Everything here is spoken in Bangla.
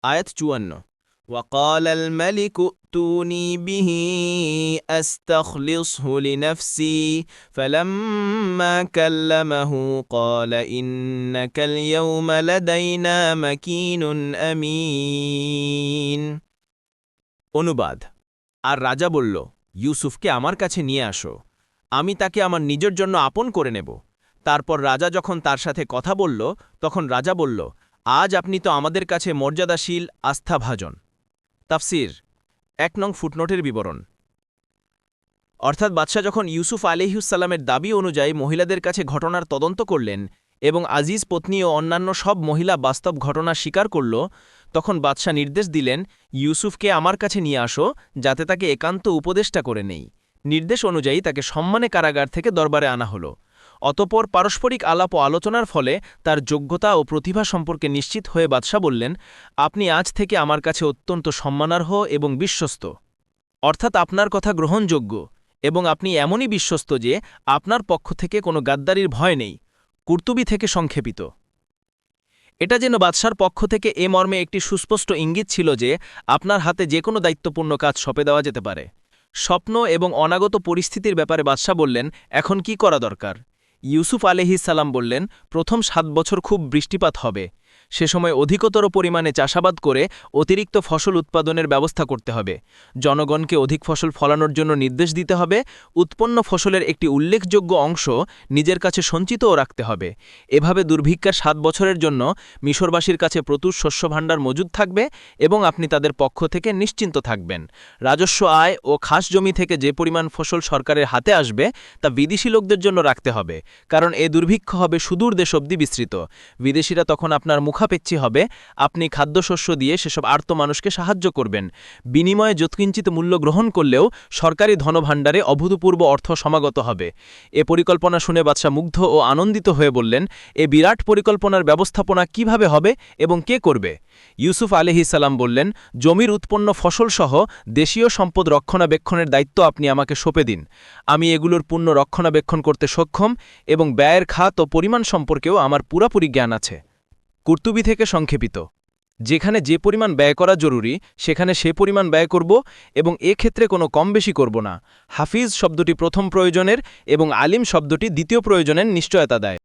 আয়াত ৫৪ وقال الملك ائتوني به أستخلصه لنفسي فلما كلمه قال إنك اليوم لدينا مكين أمين অনুবাদ আর রাজা বলল, ইউসুফকে আমার কাছে নিয়ে আসো, আমি তাকে আমার নিজের জন্য আপন করে নেব। তারপর রাজা যখন তার সাথে কথা বলল, তখন রাজা বলল, আজ আপনি তো আমাদের কাছে মর্যাদাশীল, আস্থাভাজন। তাফসির ১ নং ফুটনোটের বিবরণ। অর্থাৎ বাদশাহ যখন ইউসুফ আলাইহিসসালামের দাবি অনুযায়ী মহিলাদের কাছে ঘটনার তদন্ত করলেন এবং আজিজ পত্নী ও অন্যান্য সব মহিলা বাস্তব ঘটনা স্বীকার করল, তখন বাদশাহ নির্দেশ দিলেন, ইউসুফকে আমার কাছে নিয়ে আসো, যাতে তাকে একান্ত উপদেষ্টা করে নেই। নির্দেশ অনুযায়ী তাকে সম্মানে কারাগার থেকে দরবারে আনা হল। অতঃপর পারস্পরিক আলাপ ও আলোচনার ফলে তার যোগ্যতা ও প্রতিভা সম্পর্কে নিশ্চিত হয়ে বাদশাহ বললেন, আপনি আজ থেকে আমার কাছে অত্যন্ত সম্মানার্হ এবং বিশ্বস্ত। অর্থাৎ আপনার কথা গ্রহণযোগ্য এবং আপনি এমনই বিশ্বস্ত যে আপনার পক্ষ থেকে কোনো গাদ্দারির ভয় নেই। কুর্তুবী থেকে সংক্ষেপিত। এটা যেন বাদশার পক্ষ থেকে এ মর্মে একটি সুস্পষ্ট ইঙ্গিত ছিল যে আপনার হাতে যে কোনো দায়িত্বপূর্ণ কাজ সঁপে দেওয়া যেতে পারে। স্বপ্ন এবং অনাগত পরিস্থিতির ব্যাপারে বাদশাহ বললেন, এখন কি করা দরকার? ইউসুফ আলাইহিসসালাম বললেন, প্রথম ৭ বছর খুব বৃষ্টিপাত হবে। সে সময় অধিকতর পরিমাণে চাষাবাদ করে অতিরিক্ত ফসল উৎপাদনের ব্যবস্থা করতে হবে। জনগণকে অধিক ফসল ফলানোর জন্য নির্দেশ দিতে হবে। উৎপন্ন ফসলের একটি উল্লেখযোগ্য অংশ নিজের কাছে সঞ্চিতও রাখতে হবে। এভাবে দুর্ভিক্ষার ৭ বছরের জন্য মিশরবাসীর কাছে প্রচুর শস্যভাণ্ডার মজুদ থাকবে এবং আপনি তাদের পক্ষ থেকে নিশ্চিন্ত থাকবেন। রাজস্ব আয় ও খাস জমি থেকে যে পরিমাণ ফসল সরকারের হাতে আসবে তা বিদেশি লোকদের জন্য রাখতে হবে, কারণ এ দুর্ভিক্ষ হবে সুদূর দেশ অবধি বিস্তৃত। বিদেশিরা তখন আপনার মুখাপেক্ষী হবে। আপনি খাদ্যশস্য দিয়ে সেসব আর্ত মানুষকে সাহায্য করবেন। বিনিময়ে যৎকিঞ্চিত মূল্য গ্রহণ করলেও সরকারি ধনভাণ্ডারে অভূতপূর্ব অর্থ সমাগত হবে। এ পরিকল্পনা শুনে বাদশাহ মুগ্ধ ও আনন্দিত হয়ে বললেন, এ বিরাট পরিকল্পনার ব্যবস্থাপনা কিভাবে হবে এবং কে করবে? ইউসুফ আলাইহিসসালাম বললেন, জমির উৎপন্ন ফসলসহ দেশীয় সম্পদ রক্ষণাবেক্ষণের দায়িত্ব আপনি আমাকে সঁপে দিন। আমি এগুলোর পূর্ণ রক্ষণাবেক্ষণ করতে সক্ষম এবং ব্যয়ের খাত ও পরিমাণ সম্পর্কেও আমার পুরাপুরি জ্ঞান আছে। কুর্তুবী থেকে সংক্ষেপিত। যেখানে যে পরিমাণ ব্যয় করা জরুরি সেখানে সে পরিমাণ ব্যয় করব এবং ক্ষেত্রে কোনো কম বেশি করব না। হাফিজ শব্দটি প্রথম প্রয়োজনের এবং আলিম শব্দটি দ্বিতীয় প্রয়োজনের নিশ্চয়তা দেয়।